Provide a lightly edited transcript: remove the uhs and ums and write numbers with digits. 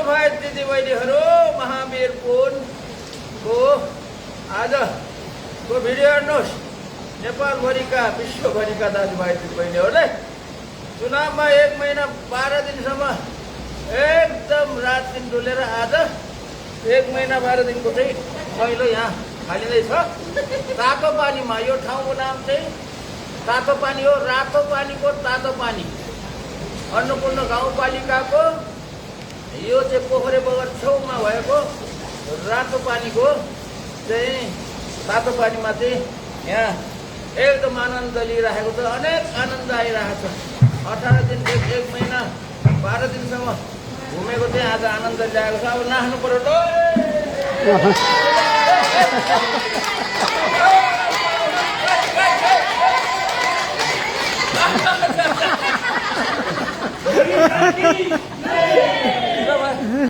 भाइ दिदीबहिनीहरू महावीर पुनको आजको भिडियो हेर्नुहोस्। नेपालभरिका विश्वभरिका दाजुभाइ दिदीबहिनीहरूले चुनावमा 1 महिना 12 दिनसम्म एकदम रात दिन डुलेर आज 1 महिना 12 दिनको चाहिँ पहिलो यहाँ हालिँदैछ। तातो पानीमा यो ठाउँको नाम चाहिँ तातो पानी हो। रातो पानीको तातो पानी अन्नपूर्ण गाउँपालिकाको यो चाहिँ पोखरे बगर छेउमा भएको रातो पानीको चाहिँ तातो पानीमा चाहिँ यहाँ एकदम आनन्द लिइरहेको छ। अनेक आनन्द आइरहेको छ। 18 दिन 1 महिना 12 दिनसम्म घुमेको चाहिँ आज आनन्द ल्याएको छ। अब नाच्नु पर्यो ल।